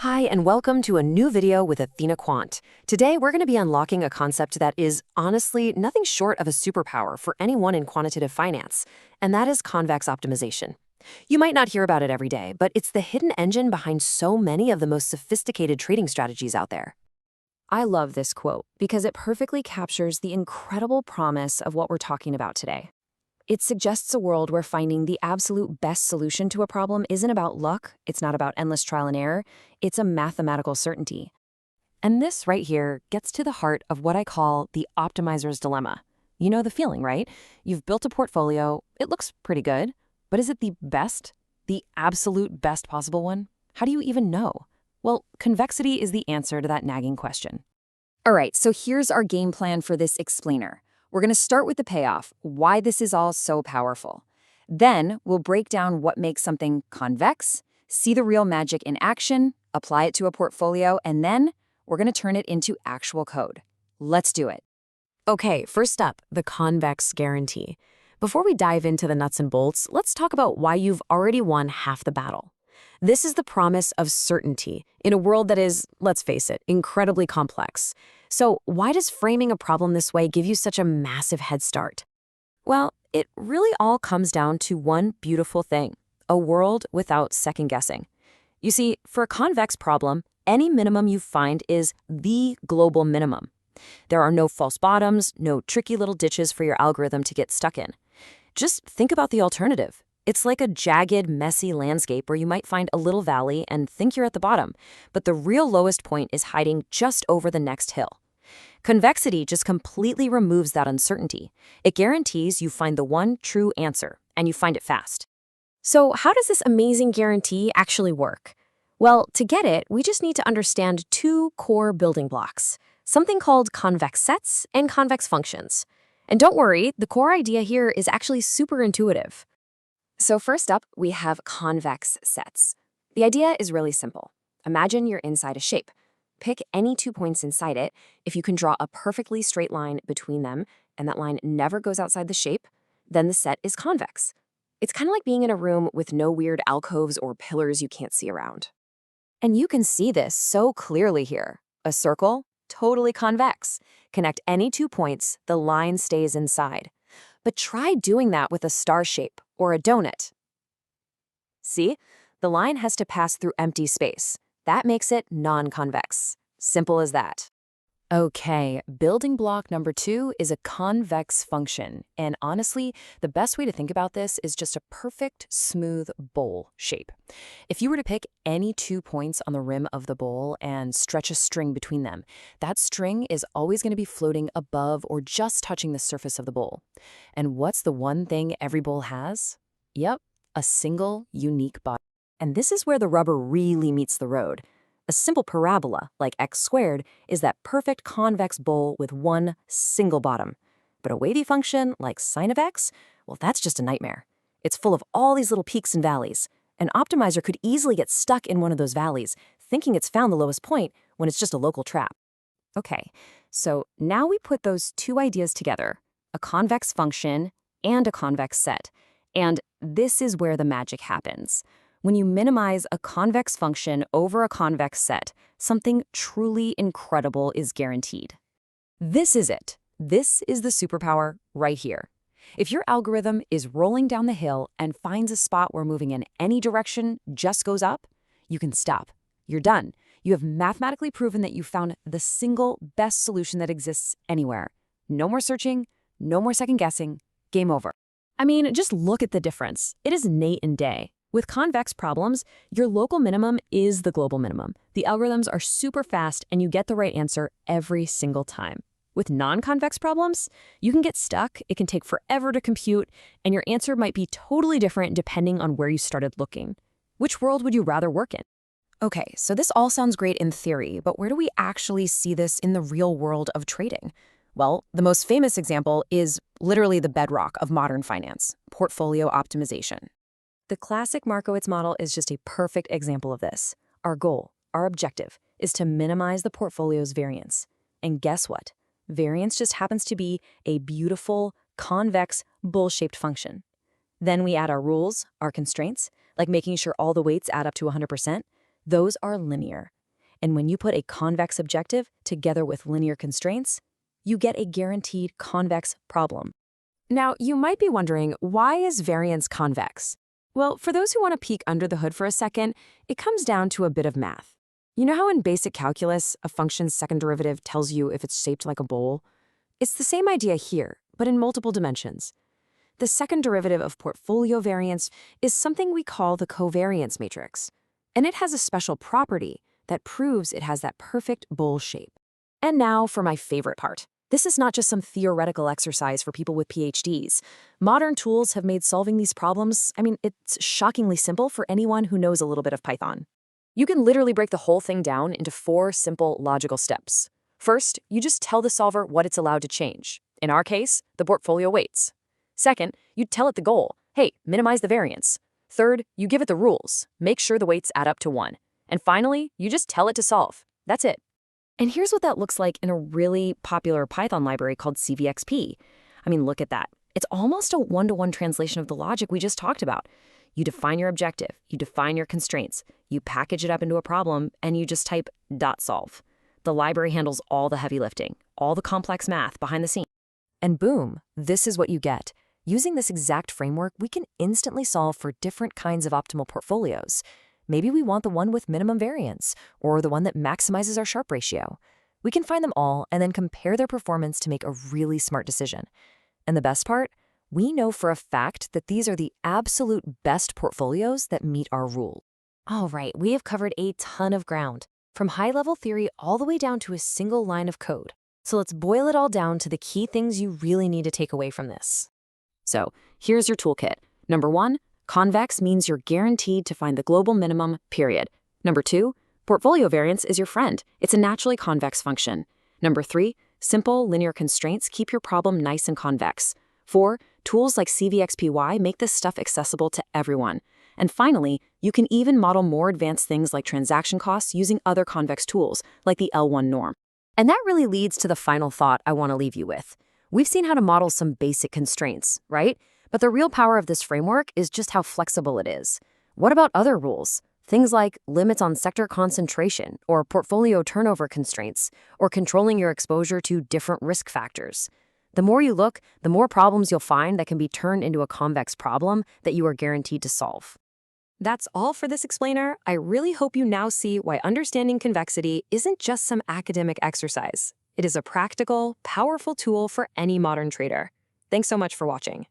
Hi, and welcome to a new video with Athena Quant. Today, we're going to be unlocking a concept that is honestly nothing short of a superpower for anyone in quantitative finance, and that is convex optimization. You might not hear about it every day, but it's the hidden engine behind so many of the most sophisticated trading strategies out there. I love this quote because it perfectly captures the incredible promise of what we're talking about today. It suggests a world where finding the absolute best solution to a problem isn't about luck, it's not about endless trial and error, it's a mathematical certainty. And this right here gets to the heart of what I call the optimizer's dilemma. You know the feeling, right? You've built a portfolio, it looks pretty good, but is it the best? The absolute best possible one? How do you even know? Well, convexity is the answer to that nagging question. All right, so here's our game plan for this explainer. We're going to start with the payoff, why this is all so powerful. Then we'll break down what makes something convex, see the real magic in action, apply it to a portfolio, and then we're going to turn it into actual code. Let's do it. Okay, first up, the convex guarantee. Before we dive into the nuts and bolts, let's talk about why you've already won half the battle. This is the promise of certainty in a world that is, let's face it, incredibly complex. So why does framing a problem this way give you such a massive head start? Well, it really all comes down to one beautiful thing, a world without second guessing. You see, for a convex problem, any minimum you find is the global minimum. There are no false bottoms, no tricky little ditches for your algorithm to get stuck in. Just think about the alternative. It's like a jagged, messy landscape where you might find a little valley and think you're at the bottom, but the real lowest point is hiding just over the next hill. Convexity just completely removes that uncertainty. It guarantees you find the one true answer, and you find it fast. So how does this amazing guarantee actually work? Well, to get it, we just need to understand two core building blocks, something called convex sets and convex functions. And don't worry, the core idea here is actually super intuitive. So first up, we have convex sets. The idea is really simple. Imagine you're inside a shape. Pick any 2 points inside it. If you can draw a perfectly straight line between them, and that line never goes outside the shape, then the set is convex. It's kind of like being in a room with no weird alcoves or pillars you can't see around. And you can see this so clearly here. A circle, totally convex. Connect any 2 points, the line stays inside. But try doing that with a star shape or a donut. See? The line has to pass through empty space. That makes it non-convex. Simple as that. Okay, building block number 2 is a convex function. And honestly, the best way to think about this is just a perfect, smooth bowl shape. If you were to pick any 2 points on the rim of the bowl and stretch a string between them, that string is always going to be floating above or just touching the surface of the bowl. And what's the one thing every bowl has? Yep, a single, unique bottom. And this is where the rubber really meets the road. A simple parabola, like x squared, is that perfect convex bowl with one single bottom. But a wavy function, like sine of x, well, that's just a nightmare. It's full of all these little peaks and valleys. An optimizer could easily get stuck in one of those valleys, thinking it's found the lowest point when it's just a local trap. Okay, so now we put those two ideas together, a convex function and a convex set. And this is where the magic happens. When you minimize a convex function over a convex set, something truly incredible is guaranteed. This is it. This is the superpower right here. If your algorithm is rolling down the hill and finds a spot where moving in any direction just goes up, you can stop. You're done. You have mathematically proven that you found the single best solution that exists anywhere. No more searching, no more second guessing, game over. I mean, just look at the difference. It is night and day. With convex problems, your local minimum is the global minimum. The algorithms are super fast and you get the right answer every single time. With non-convex problems, you can get stuck, it can take forever to compute, and your answer might be totally different depending on where you started looking. Which world would you rather work in? Okay, so this all sounds great in theory, but where do we actually see this in the real world of trading? Well, the most famous example is literally the bedrock of modern finance, portfolio optimization. The classic Markowitz model is just a perfect example of this. Our goal, our objective, is to minimize the portfolio's variance. And guess what? Variance just happens to be a beautiful, convex, bowl-shaped function. Then we add our rules, our constraints, like making sure all the weights add up to 100%. Those are linear. And when you put a convex objective together with linear constraints, you get a guaranteed convex problem. Now, you might be wondering, why is variance convex? Well, for those who want to peek under the hood for a second, it comes down to a bit of math. You know how in basic calculus, a function's second derivative tells you if it's shaped like a bowl? It's the same idea here, but in multiple dimensions. The second derivative of portfolio variance is something we call the covariance matrix, and it has a special property that proves it has that perfect bowl shape. And now for my favorite part. This is not just some theoretical exercise for people with PhDs. Modern tools have made solving these problems, it's shockingly simple for anyone who knows a little bit of Python. You can literally break the whole thing down into 4 simple logical steps. First, you just tell the solver what it's allowed to change. In our case, the portfolio weights. Second, you tell it the goal. Hey, minimize the variance. Third, you give it the rules. Make sure the weights add up to 1. And finally, you just tell it to solve. That's it. And here's what that looks like in a really popular Python library called CVXP. Look at that. It's almost a one-to-one translation of the logic we just talked about. You define your objective, you define your constraints, you package it up into a problem, and you just type .solve. The library handles all the heavy lifting, all the complex math behind the scenes. And boom, this is what you get. Using this exact framework, we can instantly solve for different kinds of optimal portfolios. Maybe we want the one with minimum variance, or the one that maximizes our Sharpe ratio. We can find them all and then compare their performance to make a really smart decision. And the best part? We know for a fact that these are the absolute best portfolios that meet our rule. All right, we have covered a ton of ground, from high-level theory all the way down to a single line of code. So let's boil it all down to the key things you really need to take away from this. So here's your toolkit. Number 1, convex means you're guaranteed to find the global minimum, period. Number 2, portfolio variance is your friend. It's a naturally convex function. Number 3, simple linear constraints keep your problem nice and convex. 4, tools like CVXPY make this stuff accessible to everyone. And finally, you can even model more advanced things like transaction costs using other convex tools, like the L1 norm. And that really leads to the final thought I want to leave you with. We've seen how to model some basic constraints, right? But the real power of this framework is just how flexible it is. What about other rules? Things like limits on sector concentration, or portfolio turnover constraints, or controlling your exposure to different risk factors. The more you look, the more problems you'll find that can be turned into a convex problem that you are guaranteed to solve. That's all for this explainer. I really hope you now see why understanding convexity isn't just some academic exercise. It is a practical, powerful tool for any modern trader. Thanks so much for watching.